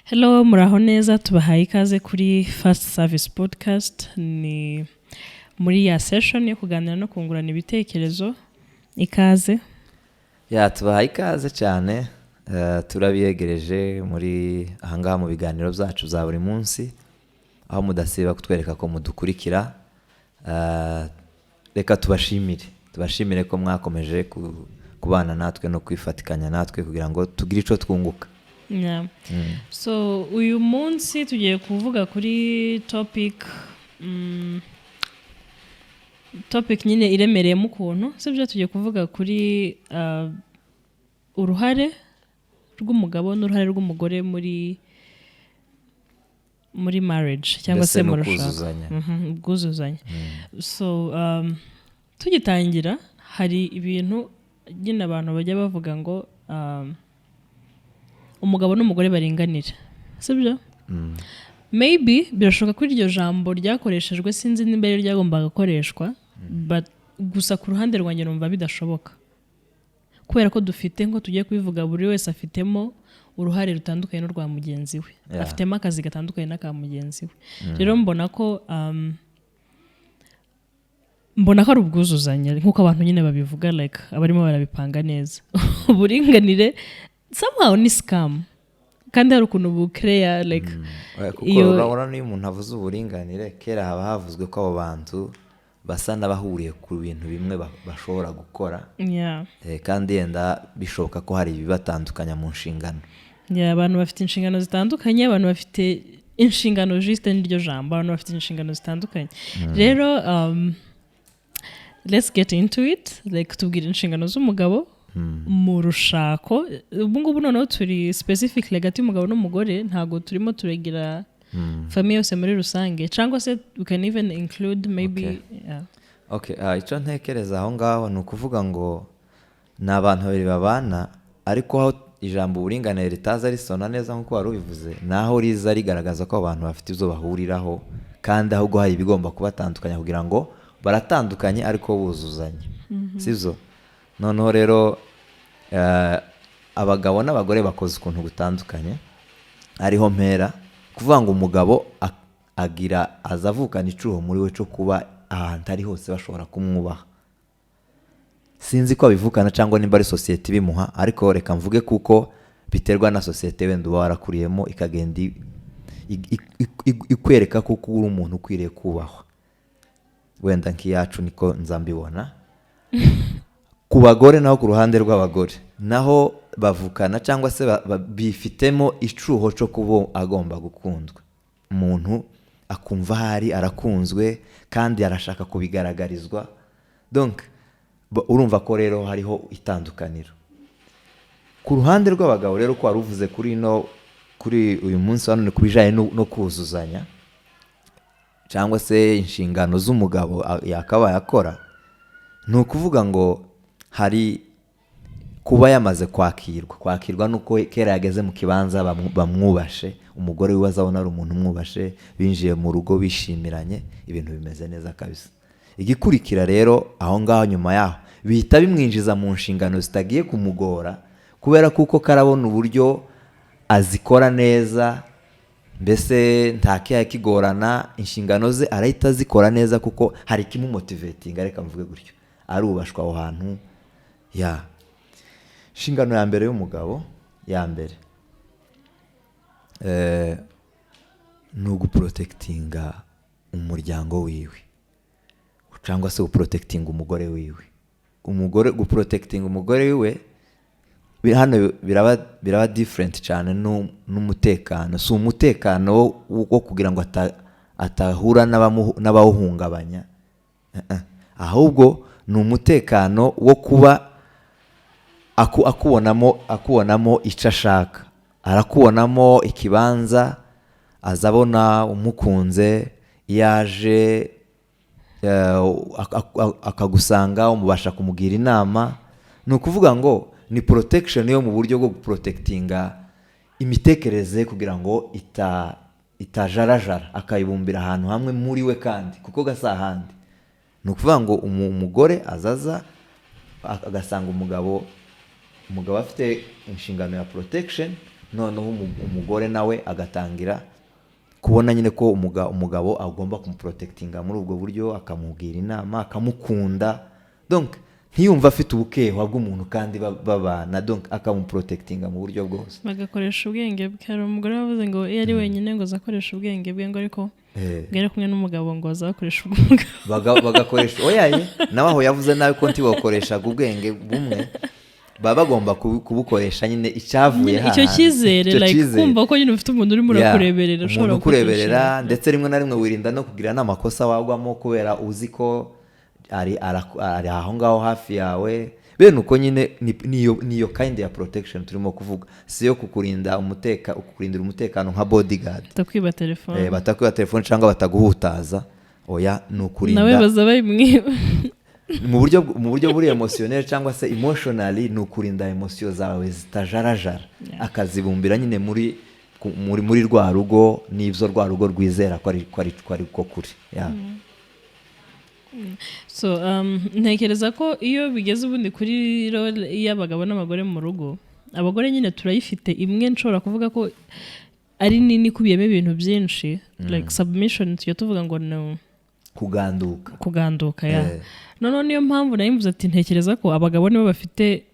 Hello, muraho neza, tubahaye ikaze kuri Fast Service Podcast. Ni muri ya session yo kuganira no kungurana ibitekerezo. Ikaze. Tubahaye ikaze cyane. Turabiyegereje muri ahangaha mu biganiro byacu za buri munsi, aho mudasiba kutwereka ko mudukurikira. Reka tubashimire ko mwakomeje kubana natwe no kwifatikanya natwe kugira ngo tugire ico twunguka. Yeah. So uyu munsi tugiye kuvuga kuri topic nyine iremereyemo ukuntu, sibyo tugiye kuvuga kuri uruhare rw'umugabo n'uruhare rw'umugore muri marriage cyangwa se mu rushako, ubwuzuzanye. So tugitangira hari ibintu nyine abantu bajya bavuga ngo umugabo n'umugore baringanira, sibyo? Maybe birashoboka ko iryo jambo ryakoreshejwe, sinzi nimba rero ryagombaga gukoreshwa, but gusa ku ruhande rwanjye numva bidashoboka, kubera ko dufite ngo tugiye kubivuga buri wese afitemo uruhare rutandukanye n'urwa mugenzi we, afitemo akazi gatandukanye n'aka mugenzi we. Rero mbona ko ari ubwuzuzanye nk'uko abantu nyine babivuga, like abarimo barabipanga neza. Uburinganire somehow ni scam, kandi hari ukuntu bucrea like iyo urabona niyo umuntu avuze uburinganire, kera haba havuzwe ko abo bantu basa n'abahuriye ku bintu bimwe bashobora gukora. Kandi yenda bishoboka ko hari ibibatandukanya mu nshingano. Abantu bafite inshingano zitandukanye, abantu bafite inshingano juste n'iryo jambo, abantu bafite inshingano zitandukanye. Rero let's get into it, like tubwire inshingano z'umugabo mu rushako. Ubu ngubu noneho turi specifically hagati y'umugabo n'umugore, ntago turimo turegira famille yose muri rusange, cyangwa se we can even include maybe icyo ntekereza aho ngaho ni ukuvuga ngo ni abantu babiri babana, ariko aho ijambo uburinganire ritaza risona neza nk'uko wari ubivuze, naho riza rigaragaza ko abantu bafite ibyo bahuriraho, kandi ahubwo hari ibigomba kubatandukanya kugira ngo baratandukanye ariko buzuzanye, sibyo? Noneho rero abagabo n'abagore bakoze ukuntu gutandukanye, ariho mpera kuvuga ngo umugabo azavukana icuho muri we cyo kuba ahantu ari hose bashobora kumwubaha. Sinzi ko abivukana cyangwa nimba ari sosiyete bimuha, ariko reka mvuge kuko biterwa na sosiyete wenda uba warakuriyemo, ikagenda ikwereka kuko uri umuntu ukwiriye kubahwa. Wenda nk'iyacu niko nzambibona. Ku bagore naho, ku ruhande rw'abagore naho bavukana cyangwa se bifitemo icuho cyo kuba agomba gukundwa. Umuntu akumva hari arakunzwe kandi arashaka kubigaragarizwa. Donc urumva ko rero hariho itandukaniro. Ku ruhande rw'abagabo rero ko waruvuze kuri uyu munsi hano, ni kubijanye no kuzuzanya cyangwa se inshingano z'umugabo yakabaye akora. Ni ukuvuga ngo hari kuba yamaze kwakirwa nuko kera yageze mu kibanza bamwubashe, umugore wiwe azabona ari umuntu umwubashe, binjiye mu rugo bishimiranye, ibintu bimeze neza kabisa. Igikurikira rero aho ngaho nyuma yaho bihita bimwinjiza mu nshingano zitagiye kumugora, kubera kuko karabona uburyo azikora neza, mbese ntakiya kigorana, inshingano ze arahita azikora neza kuko hari kimumotivatinga, reka mvuge gutyo, arubashwa aho hantu. Inshingano ya mbere y'umugabo ya mbere ni uguprotectinga umuryango wiwe, cyangwa se guprotectinga umugore wiwe. Guprotectinga umugore wiwe hano biraba different cyane n'umutekano. Si umutekano wo kugira ngo atahura n'abawuhungabanya, ahubwo ni umutekano wo kuba akubonamo icyo ashaka, arakubonamo ikibanza, azabona umukunze, yaje akagusanga umubasha kumugira inama. Ni ukuvuga ngo ni protection yo mu buryo bwo guprotectinga imitekerereze kugira ngo itajarajara, akayibumbira ahantu hamwe muri we kandi kuko gasa ahandi. Ni ukuvuga ngo umugore azaza agasanga umugabo afite inshingano ya protection, noneho umugore nawe agatangira kubona nyine ko umugabo agomba kumuprotectinga muri ubwo buryo, akamubwira inama, akamukunda, donc ntiyumva afite ubukehwa bw'umuntu kandi babana, donc akamuprotectinga mu buryo bwose. Bagakoresha ubwenge bwe. Hari umugore wavuze ngo iyo ari wenyine ngo azakoresha ubwenge bwe, ngo ariko bwere kumwe n'umugabo ngo azakoresha ubwenge bagakoresha oyaye nawe aho yavuze nawe ko ntibakoreshaga ubwenge bumwe, baba bagomba kubukoresha nyine icyavuye hanze. Icyo cyizere, like kumva ko nyine ufite umuntu urimo urakureberera, ushobora kukureberera, ndetse rimwe na rimwe wirinda no kugira n'amakosa wagwamo kubera uzi ko ari aho ngaho hafi yawe. Bene uko nyine niyo kind ya protection turimo kuvuga, si yo kukurindira umutekano nka bodyguard, batakwiba telefone cyangwa bataguhutaza. Oya, nukurinda nawe baza bayimwiba mu buryo buri emotionnel cyangwa se emotionally, nukurinda emotion zawe zitajarajara, akazibumbira nyine muri rwa rugo, n'ivyo rwa rugo rwizera ko ari ko kuri. So ntekereza ko iyo bigeze ubundi kuri role y'abagabo n'abagore mu rugo, abagore nyine turayifite imwe, nshobora kuvuga ko ari nini kubiyemo ibintu byinshi, like submission tujya tuvuga ngo no, kuganduka noneho niyo mpamvu nayimvuze ati ntekereza ko abagabo nibo bafite,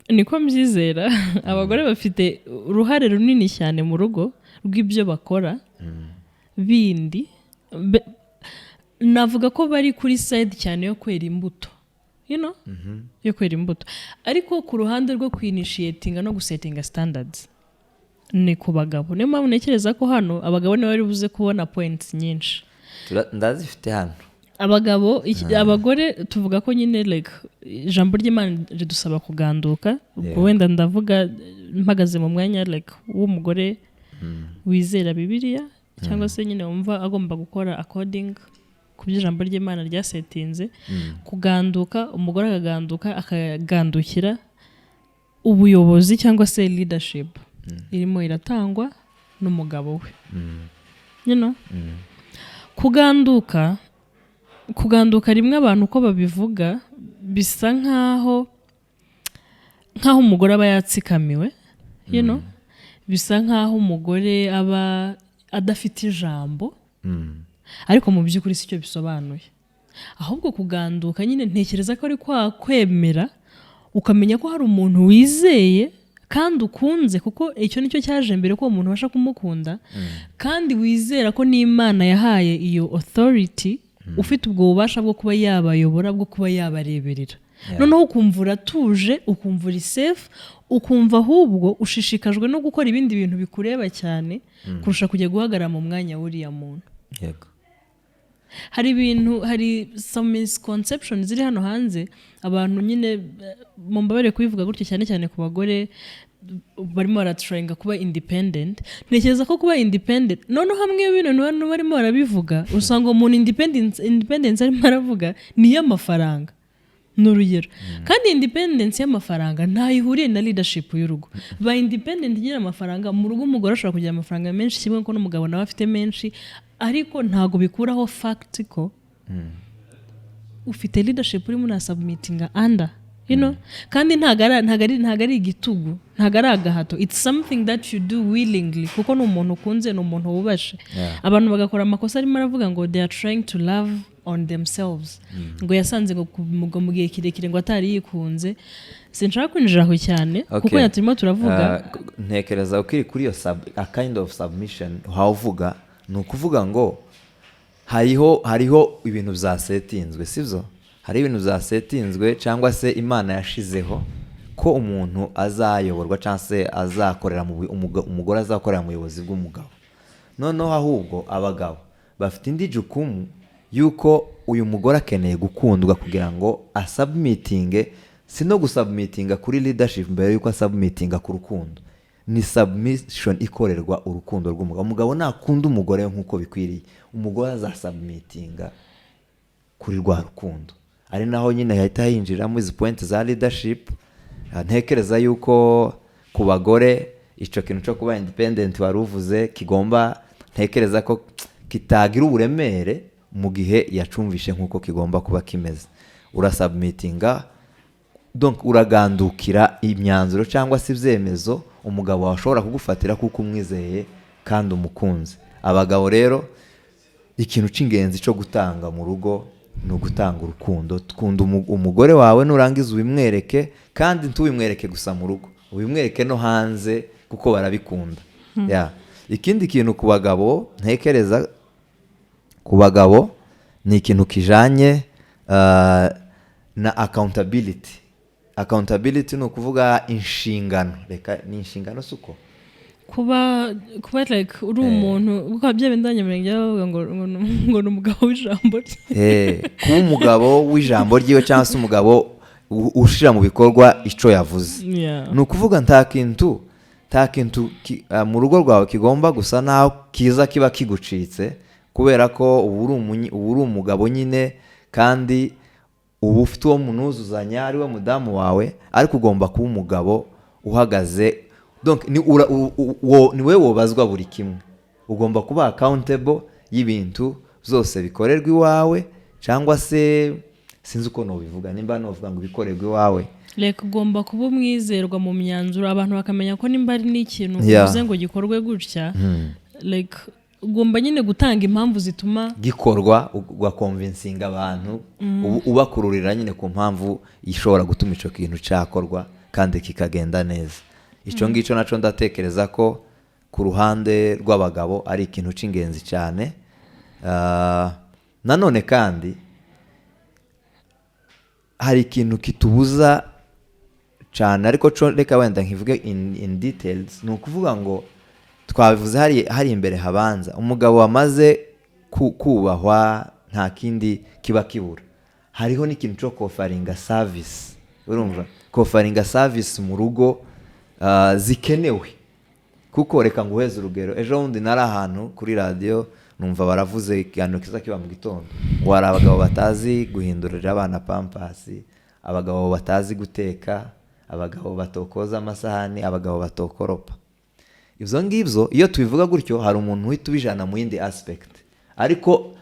niko mbyizera, abagore bafite uruhare runini cyane mu rugo rw'ibyo bakora bindi. Navuga ko bari kuri side cyane yo kwera imbuto, yo kwera imbuto, ariko ku ruhande rwo kwinitiatinga no gusettinga standards ni ku bagabo. Niyo mpamvu ntekereza ko hano abagabo nibo bari buze kubona points nyinshi ndazifite hano. Abagore tuvuga ko nyine like ijambo ry'Imana ridusaba kuganduka. Ubwo wenda ndavuga mpagaze mu mwanya like w'umugore wizera Bibiliya, cyangwa se nyine wumva agomba gukora according ku by'ijambo ry'Imana ryasetinze. Kuganduka, umugore akagandukira ubuyobozi cyangwa se leadership irimo iratangwa n'umugabo we. Kuganduka rimwe abantu uko babivuga bisa nkaho umugore aba yatsikamiwe, bisa nkaho umugore aba adafite ijambo, ariko mu by'ukuri si cyo bisobanuye. Ahubwo kuganduka nyine ntekereza ko ari kwemera, ukamenya ko hari umuntu wizeye kandi ukunze, kuko icyo nicyo cyaje mbere ko umuntu abasha kumukunda, kandi wizera ko n'Imana yahaye iyo authority, ufite ubwo bubasha bwo kuba yabayobora, bwo kuba yabareberera. Noneho ukumva uratuje, ukumva uri safe, ukumva ahubwo ushishikajwe no gukora ibindi bintu bikureba cyane kurusha kujya guhagarara mu mwanya w'uriya muntu. Hari some misconceptions ziri hano hanze, abantu nyine mumbabare kubivuga gutyo, cyane cyane ku bagore barimo baratrayinga kuba independent. Ntekereza ko kuba independent, noneho hamwe ibintu barimo barabivuga, usanga umuntu independence arimo aravuga ni y'amafaranga, n'urugero. Kandi independence y'amafaranga ntayihuriye na leadership y'urugo. Ba independent igira amafaranga mu rugo, umugore ashobora kugira amafaranga menshi kimwe ko n'umugabo nawe afite menshi, ariko ntago bikuraho fact ko ufite leadership urimo na submitting under, kandi ntago ari igitugu, ntago ari agahato. It's something that you do willingly, kuko ni umuntu ukunze, ni umuntu wubashe. Abantu bagakora amakosa arimo aravuga ngo they are trying to love on themselves, ngo yasanze ngo mu gihe kirekire ngo atari yikunze. Sinshaka kwinjira aho cyane kuko yaturimo turavuga. Ntekereza ukiri kuri iyo a kind of submission uvuga, ni ukuvuga ngo hariho ibintu byasetinzwe, sibyo? Hari ibintu byasetinzwe cyangwa se Imana yashizeho ko umuntu azayoborwa cyangwa se azakorera umugore azakorera mu buyobozi bw'umugabo. Noneho ahubwo abagabo bafite indi jukumu yuko uyu mugore akeneye gukundwa kugira ngo asubmitinge, si no gusubmitinga kuri leadership mbere yuko asubmitinga ku rukundo. Ni submission ikorerwa urukundo rw'umugabo. Umugabo nakunda umugore nk'uko bikwiriye, umugore azasubmitinga kuri rwa rukundo. Ari naho nyine yahita yinjiramo izi point za leadership. Ntekereza yuko ku bagore icyo kintu cyo kuba independent waruvuze kigomba, ntekereza ko kitagira uburemere mu gihe yacumvishe nk'uko kigomba kuba kimeze. Urasubmitinga, donc uragandukira imyanzuro cyangwa se ibyemezo umugabo wawe ashobora kugufatira kuko umwizeye kandi umukunze. Abagabo rero ikintu cy'ingenzi cyo gutanga mu rugo ni ugutanga urukundo. Tukunda umugore wawe, nurangiza ubimwereke, kandi ntubimwereke gusa mu rugo, ubimwereke no hanze kuko barabikunda. Ikindi kintu ku bagabo ntekereza ku bagabo ni ikintu kijanye na accountability. Accountability ni ukuvuga inshingano. Reka ni inshingano suko kuba like uri umuntu kuko byabendanye murenge bavuga ngo umugabo w'ijambo rye. Kuba umugabo w'ijambo ryiwe cyangwa se umugabo ushira mu bikorwa ico yavuze. Ni ukuvuga nta kintu mu rugo rwawe kigomba gusa naho kiza kiba kigucitse, kubera ko ubu uri umugabo nyine, kandi ubu ufite uwo munuzuzanya ari we mudamu wawe, ariko ugomba kuba umugabo uhagaze. Donc ni we wobazwa buri kimwe. Ugomba kuba accountable y'ibintu byose bikorerwa iwawe, cyangwa se sinzi uko nobivuga, nimba novuga ngo bikorerwa iwawe. Like ugomba kuba umwizerwa mu myanzuro, abantu bakamenya ko nimba ari n'ikintu uvuze ngo gikorwe gutya. Like ugomba nyine gutanga impamvu zituma gikorwa, ugakonvinsinga abantu, ubakururira nyine ku mpamvu ishobora gutuma ico kintu cyakorwa kandi kikagenda neza. Ico ngico naco ndatekereza ko ku ruhande rw'abagabo ari ikintu cy'ingenzi cyane. Nanone kandi hari ikintu kitubuza cyane, ariko reka wenda nkivuge in details. Ni ukuvuga ngo twabivuze hari imbere habanza umugabo wamaze kubahwa, nta kindi kiba kibura. Hariho n'ikintu cyo kofaringa service. Urumva kofaringa service mu rugo zikenewe. Kuko reka nguheze urugero, ejo bundi nari ahantu kuri radio numva baravuze ikiganiro kiza kiba mu gitondo, ngo hari abagabo batazi guhindurira abana pampasi, abagabo batazi guteka, abagabo batokoza amasahani, abagabo batokoropa. Ivyo ngivyo iyo tubivuga gutyo hari umuntu uhita ubijana mu yindi aspect, ariko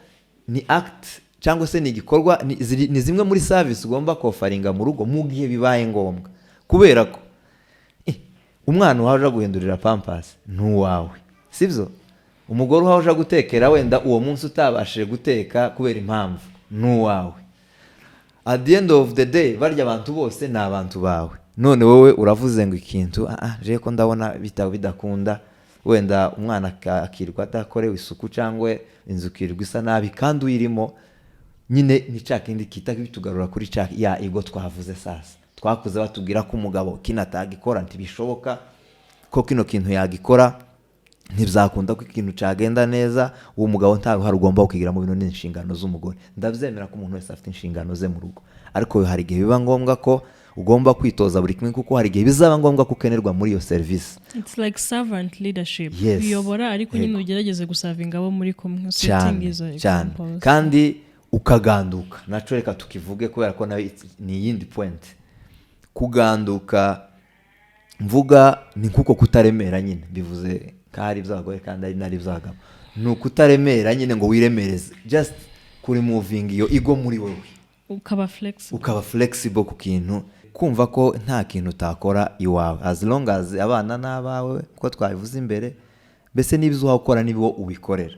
ni act cyangwa se ni igikorwa, ni zimwe muri service ugomba kofaringa mu rugo mu gihe bibaye ngombwa. Kubera ko umwana waje guhindurira pampasi ntuwawe, sivyo? Umugore waje gutekera wenda uwo munsi utabashije guteka kubera impamvu ntuwawe. At the end of the day barya abantu bose ni abantu bawe. None wowe uravuze ngo ikintu je ko ndabona bidakunda, wenda umwana akirwa adakorewe isuku cyangwa inzu kirwa isa nabi, kandi uyirimo nyine ni cakindi kita bitugarura kuri ya ego twavuze sasa. Twakuze batubwira ko umugabo kinatagikora ntibishoboka, ko kino kintu yagikora ntibzakunda ko ikintu cyagenda neza. Uwo mugabo ntawe hari ugomba kukigira mu bintu n'inshingano z'umugore. Ndavyemera ko umuntu wese afite inshingano ze mu rugo, ariko hari igihe biba ngombwa ko ugomba kwitoza buri kimwe, kuko hari igihe bizaba ngombwa kukenerwa muri iyo service. It's like servant leadership. Uyobora ariko nyine ugerageze gusavinga abo muri kumwe, setting izo examples. Kandi ukaganduka. Naco reka tukivuge kubera ko ni yindi point. Kuganduka mvuga ni nkuko kutaremera nyine, bivuze kari by'abagore kandi ari nari by'abagabo. Ni ukutaremera nyine ngo wiremereze, just kuri moving iyo igo muri wowe, ukaba flexible ku kintu, kumva ko nta kintu utakora iwawe, as long as abana n'abawe ko twabivuze imbere, mbese n'ibyo ukora nibo ubikorera,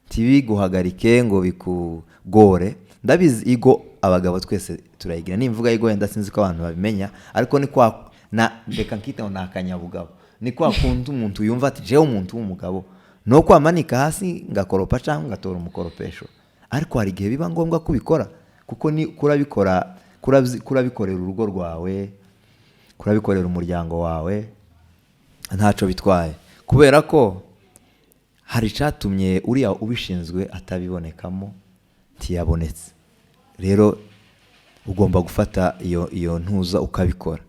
tibiguhagarike ngo bikugore. Ndabizi igo abagabo twese turayigira, nimvuga igo yenda sinzi ko abantu babimenya, ariko ni kwa reka nkite ngo nakanyabugabo, ni kwa kundi umuntu yumva ati jewe umuntu w'umugabo no kwamanika hasi ngakoropa cyangwa ngatora umukoropesho, ariko hari igihe biba ngombwa kubikora, kuko ni kurabikorera urugo rwawe, kurabikorera umuryango wawe, ntaco bitwaye, kubera ko hari cyatumye uriya ubishinzwe atabibonekamo ntiyabonetse. Rero ugomba gufata iyo ntuza ukabikora.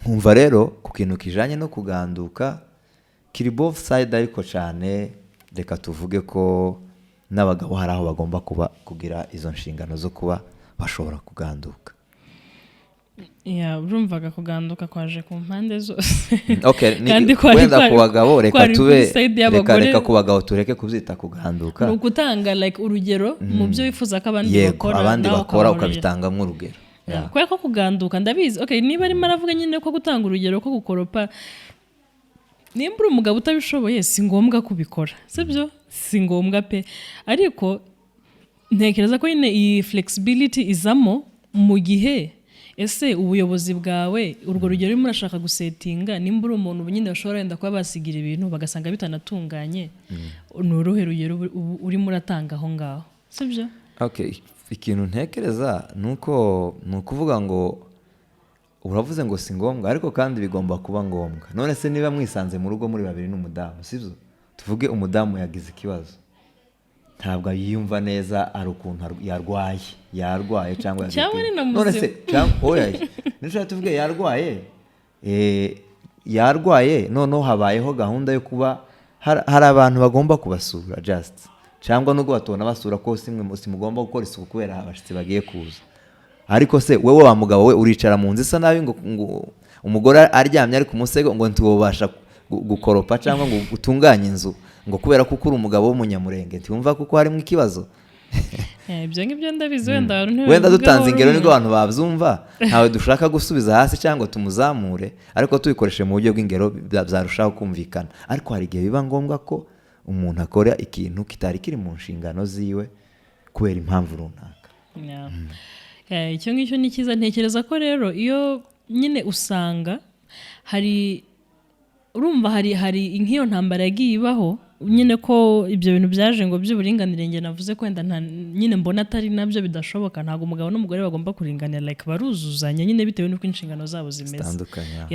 Nkumva rero ku kintu kijanye no kuganduka kiri both side, ariko cyane reka tuvuge ko n'abagabo hari aho bagomba kugira izo nshingano zo kuba bashobora kuganduka. Urumvaga kuganduka kwaje ku mpande zose. Okay, wenda ku bagabo reka ku bagabo tureke kubyita kuganduka. Ni ugutanga like urugero mu byo wifuza ko abandi bakora ukabitangamo urugero. Kubera ko kuganduka ndabizi, okay, niba arimo aravuga nyine ko gutanga urugero ko gukoropa nimba uri umugabo utabishoboye si ngombwa kubikora sibyo si ngombwa pe ariko ntekereza ko nyine iyi flexibility izamo mu gihe ese ubuyobozi bwawe urwo rugero urimo urashaka gusetinga nimba uri umuntu nyine bashobora wenda kuba basigira ibintu bagasanga bitanatunganye ni uruhe rugero urimo uratanga aho ngaho sibyo ikintu ntekereza ni ukuvuga ngo uravuze ngo si ngombwa ariko kandi bigomba kuba ngombwa none se niba mwisanze mu rugo muri babiri n'umudamu sibyo tuvuge umudamu yagize ikibazo ntabwo yiyumva neza ari ukuntu yarwaye cyangwa none se nishobora tuvuge yarwaye noneho habayeho gahunda yo kuba hari abantu bagomba kubasura just cyangwa nubwo batona basura ko simugomba gukora isuku kubera abashitsi bagiye kuza ariko se wewe wa mugabo we uricara mu nzu isa nabi ngo umugore aryamye ari ku musego ngo ntubasha gukoropa cyangwa ngo utunganye inzu ngo kubera ko uri umugabo w'umunyamurenge ntiwumva kuko harimo ikibazo ibyo ngibyo ndabizi wenda dutanze ingero nibwo abantu babyumva ntawe dushaka gusubiza hasi cyangwa tumuzamure ariko tubikoreshe mu buryo bw'ingero byarushaho kumvikana ariko hari igihe biba ngombwa ko umuntu akora ikintu kitari kiri mu nshingano ziwe kubera impamvu runaka icyo ngicyo ni cyiza ntekereza ko rero iyo nyine usanga urumva hari nk'iyo ntambara yagiye ibaho nyine ko ibyo bintu byaje ngo by'uburinganire njye navuze ko wenda nyine mbona atari nabyo bidashoboka ntabwo umugabo n'umugore bagomba kuringanira baruzuzanya nyine bitewe n'uko inshingano zabo zimeze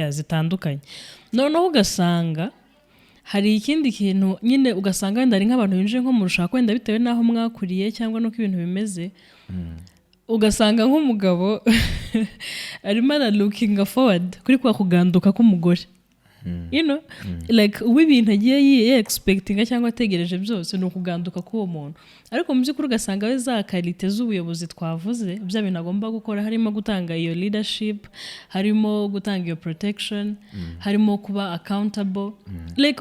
zitandukanye noneho ugasanga hari ikindi kintu nyine ugasanga wenda hari nk'abantu binjiye nko mu rushako wenda bitewe n'aho mwakuriye cyangwa n'uko ibintu bimeze ugasanga nk'umugabo arimo aralukinga forward kuri kwa kuganduka k'umugore uwo ibintu agiye ye-expectinga cyangwa ategereje byose ni ukuganduka k'uwo muntu ariko mu by'ukuri ugasanga we za karite z'ubuyobozi twavuze bya bintu agomba gukora harimo gutanga iyo leadership harimo gutanga iyo protection harimo kuba accountable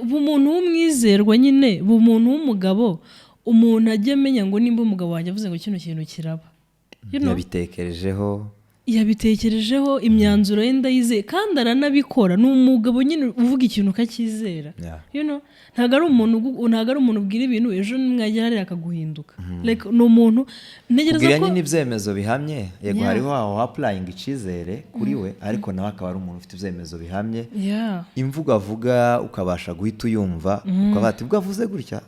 umuntu w'umwizerwa nyine umuntu w'umugabo umuntu ajya amenya ngo nimba umugabo wanjye avuze ngo kino kintu kiraba yabitekerejeho imyanzuro ye ndayizeye kandi aranabikora ni umugabo nyine uvuga ikintu ukacyizera ntabwo ari umuntu ubwira ibintu ejo mwagera hariya akaguhinduka ni umuntu ntegereza ko nyine ibyemezo bihamye yego hariho aho hapurayinga icyizere kuri we ariko nawe akaba ari umuntu ufite ibyemezo bihamye imvugo avuga ukabasha guhita uyumva ukaba ati bwo avuze gutya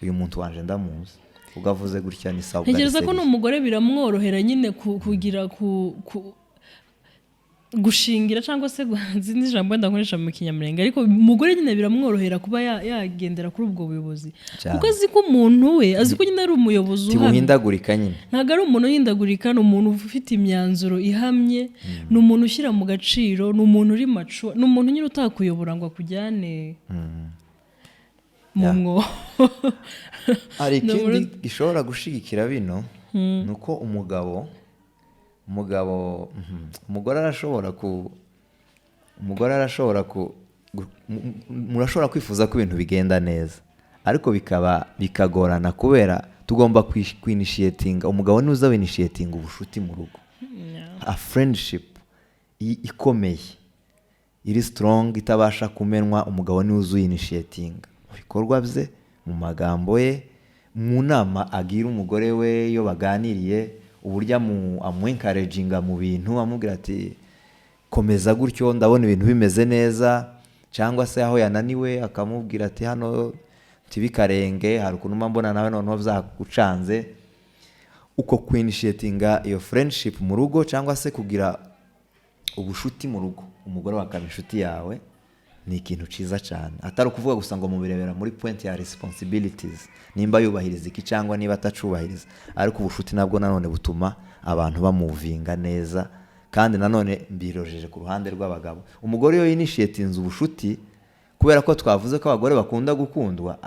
uyu muntu wanje ndamuzi ugavuze gutya ni sawa ntegereza ko n'umugore biramworohera nyine kugira gushingira cyangwa se zindi jambo wenda nkoresha mu kinyamurenge ariko umugore nyine biramworohera kuba yagendera kuri ubwo buyobozi kuko azi ko umuntu we azi ko nyine ari umuyobozi uhamye tibuhindagurika nyine ntabwo ari umuntu uhindagurika ni umuntu ufite imyanzuro ihamye ni umuntu ushyira mu gaciro ni umuntu uri macu ni umuntu nyine utakuyobora ngo akujyane mu mwobo hari ikindi gishobora gushigikira bino ni uko umugore arashobora murashobora kwifuza ko ibintu bigenda neza ariko bikagorana kubera tugomba kwinishiyetinga umugabo niwe uza winishiyetinga ubushuti mu rugo a friendship ikomeye iri strong itabasha kumenwa umugabo niwe uza uyinishiyetinga mu bikorwa bye mu magambo ye mu nama agira umugore we iyo baganiriye uburyo amuencouraginga mu bintu amubwira ati komeza gutyo ndabona ibintu bimeze neza cyangwa se aho yananiwe akamubwira ati hano tibikarenge hari ukuntu mbona nawe noneho byagucanze uko kwinishiyetinga iyo friendship mu rugo cyangwa se kugira ubushuti mu rugo umugore wakaba inshuti yawe ni ikintu cyiza cyane atari ukuvuga gusa ngo mubirebera muri point ya responsibilities nimba yubahiriza iki cyangwa niba atacubahiriza ariko ubushuti nabwo nanone butuma abantu bamuvinga neza kandi nanone mbirojeje ku ruhande rw'abagabo umugore yo yinishiyetinze ubushuti kubera ko twavuze ko abagore bakunda gukundwa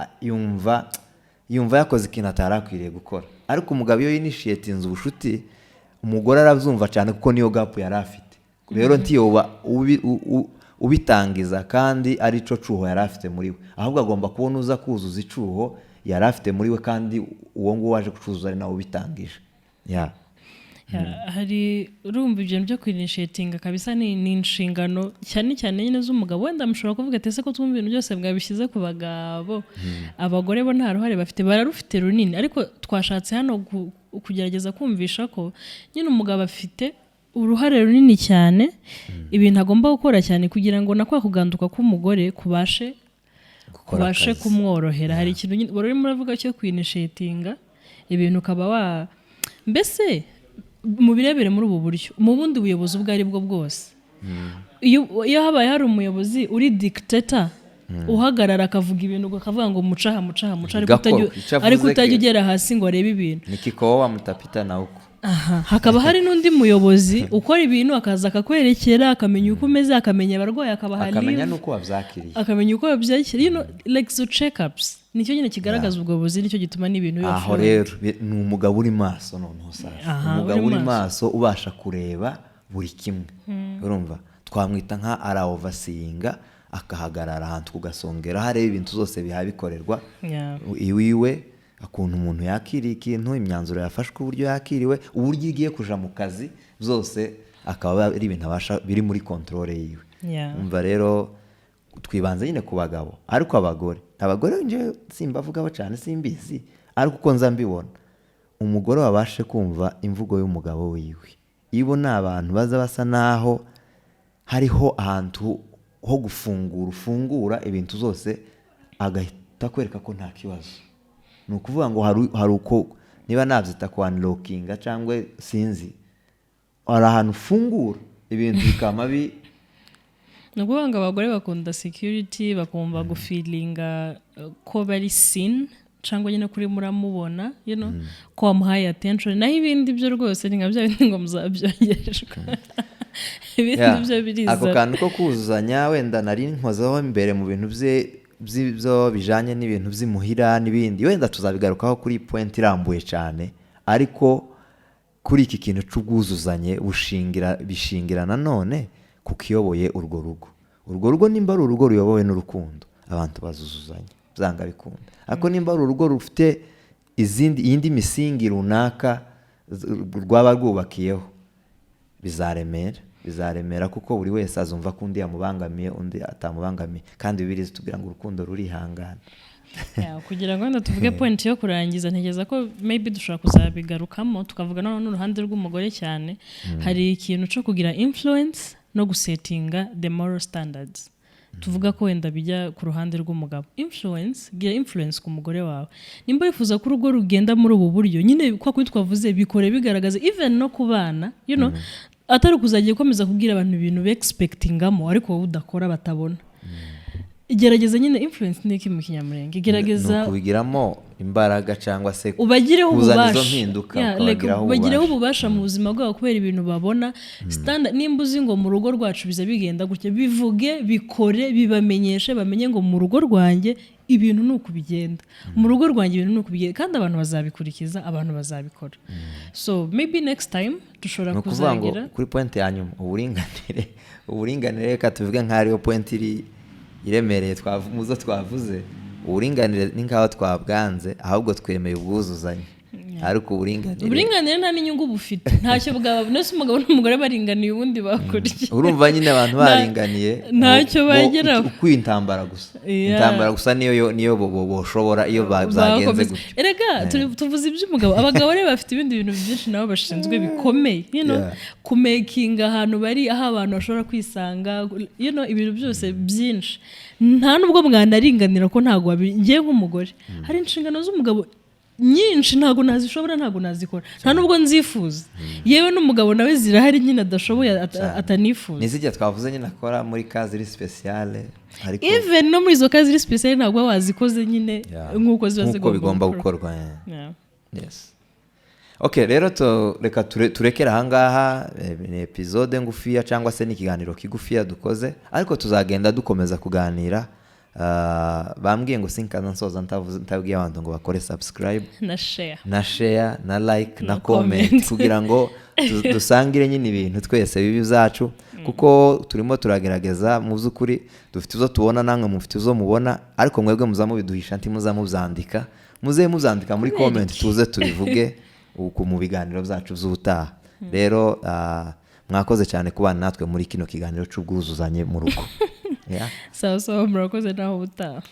yumva yakoze ikintu atarakwiriye gukora ariko umugabo iyo yinishiyetinze ubushuti umugore arabyumva cyane kuko niyo gap yari afite rero ntiyoba ubitangiza kandi ari cyo cuho yari afite muri we ahubwo agomba kubona uza kuzuza icuho yari afite muri we kandi uwo nguwo waje gucuruza ari nawe ubitangije hari urumva ibintu byo kwinishitinga kabisa ni inshingano cyane cyane nyine z'umugabo. Wenda mushobora kuvuga ati ese ko twumva ibintu byose mwabishyize ku bagabo, abagore bo nta ruhare bafite, bararufite runini, ariko twashatse hano kugerageza kumvisha ko nyine umugabo afite uruhare runini cyane, ibintu agomba gukora cyane kugira ngo na kwa kuganduka k'umugore kubashe kumworohera. Hari ikintu wari urimo uravuga cyo kwinishitinga ibintu, ukaba mbese mu birebere muri ubu buryo, mu bundi buyobozi ubwo ari bwo bwose, iyo habaye hari umuyobozi uri dictator uhagarara akavuga ibintu ukavuga ngo mucaha ariko utajya ugera hasi ngo arebe ibintu, nikikowa wamutapita na uko. Hakaba hari n'undi muyobozi ukora ibintu akaza akakwerekera, akamenya uko umeze, akamenya abarwayi, akamenya n'uko wabyakiriye, akamenya uko wabyakiriye, like the check-ups. Nicyo nyine kigaragaza ubwo buzi, nicyo gituma n'ibintu biba. Aho rero ni umugabo uri maso, noneho sasa umugabo uri maso ubasha kureba buri kimwe. Urumva twamwita nka araovasinga, akahagarara ahantu kugasongera hareba ibintu zose bihabikorerwa iwiwe, akuntu umuntu yakiriye ikintu, imyanzuro yafashwe, uburyo yakiriwe, uburyo igiye kuja mu kazi, byose akaba ari ibintu abasha biri muri control yiwe. Umva rero twibanze nyine ku bagabo, ariko abagore nje simbavuga cyane, simbizi, ariko uko nza mbibona umugore wabashe kumva imvugo y'umugabo wiwe, ibo n'abantu baza basa naho hariho ahantu ho gufungura ibintu zose, agahita kwereka ko nta kibazo. Ni ukuvuga ngo hari uko niba nabyita ku unlockinga cyangwa sinzi, hari ahantu ufungura ibintu bikama ni ukuvuga ngo abagore bakunda security, bakumva gufilinga ko bari seen cyangwa nyine kuri muramubona, ko wamuhaye attention, naho ibindi byo rwose ni nka bya bindi ngo muzabyongereshwa. Ibindi byo biriza. Ako kantu ko kuzuzanya wenda nari nkozeho imbere mu bintu byo bijanye n'ibintu by'imuhira n'ibindi, wenda tuzabigarukaho kuri point irambuye cyane, ariko kuri iki kintu cy'ubwuzuzanye bishingira nanone kukiyoboye urwo rugo nimba ari urugo ruyobowe n'urukundo, abantu bazuzuzanya byanga bikunda. Ariko nimba ari urugo rufite iyindi misingi runaka rwaba rwubakiyeho, bizaremera kuko buri wese azumva ko undi yamubangamiye, undi atamubangamiye, kandi Bibiliya zitubwira ngo urukundo rurihangana. Kugira ngo wenda tuvuge point yo kurangiza, ntegeza ko maybe dushobora kuzabigarukamo tukavuga n'uruhande rw'umugore cyane. Hari ikintu cyo kugira influence no gusetinga the moral standards. Tuvuga ko wenda bijya ku ruhande rw'umugabo. Gira influence ku mugore wawe. Nimba wifuza ko urugo rugenda muri ubu buryo, nyine kwa kuri twavuze bikore bigaragaza even no ku bana, atari kuzagiye komeza kubwira abantu ibintu be expectingamo ariko wowe udakora batabona. Igerageza nyine influence n'iki mu Kinyamurenge, igerageza kubigiramo imbaraga cyangwa se ubagireho ububasha, ubagireho ububasha mu buzima bwabo kubera ibintu babona. Standard nimba uzi ngo mu rugo rwacu biza bigenda gutya, bivuge, bikore, bibamenyeshe, bamenye ngo mu rugo rwanjye ibintu nuko bigenda, mu rugo rwanjye ibintu nuko bigenda, kandi abantu bazabikurikiza, abantu bazabikora. So maybe next time dushobora kuzagira kuri point ya nyuma, uburinganire reka tuvuge nk'ariyo point iremereye muzo twavuze. Uburinganire ni nkaho twabwanze, ahubwo twemeye ubwuzuzanye. Ariko uburinganire nta n'inyungu bufite, ntacyo bwaba nose umugabo n'umugore baringaniye ubundi bakuriye. Urumva nyine abantu baringaniye ntacyo bageraho, kwintambara gusa. Intambara gusa niyo boshobora iyo byagenze gutyo. Erega tuvuze iby'umugabo, abagabo rero bafite ibindi bintu byinshi nabo bashinzwe bikomeye, kumakinga ahantu bari, aho abantu bashobora kwisanga, ibintu byose byinshi. Nta nubwo mwanaringanira ko ntago ngiye nk'umugore, hari inshingano z'umugabo nyinshi ntago nazishobora, ntago nazikora, nta nubwo nzifuza. Yewe n'umugabo nawe zirahari nyine adashoboye, atanifuza. Nizijya twavuze nyine akora muri kazi iri speciale, ariko even no muri izo kazi iri speciale ntago wazikoze nyine nk'uko ziba bigomba gukorwa. Yes. Okay, rero reka turekera ahangaha ni episode ngufiya cyangwa se n'ikiganiro kigufiya dukoze, ariko tuzagenda dukomeza kuganira. Bambwiye ngo sinkaza nsoza ntabwiye abantu ngo bakore subscribe na share na like na comment kugira ngo dusangire nyine ibintu twese bibi zacu, kuko turimo turagerageza mu by'ukuri dufite izo tubona, namwe mufite izo mubona, ariko mwebwe muzamubiduhisha muze muzandika muri comment tuze tubivuge uko mu biganiro byacu z'ubutaha. rero mwakoze cyane kubana natwe muri kino kiganiro cy'ubwuzuzanye mu rugo. sawa sawa murakoze naho ubutaha.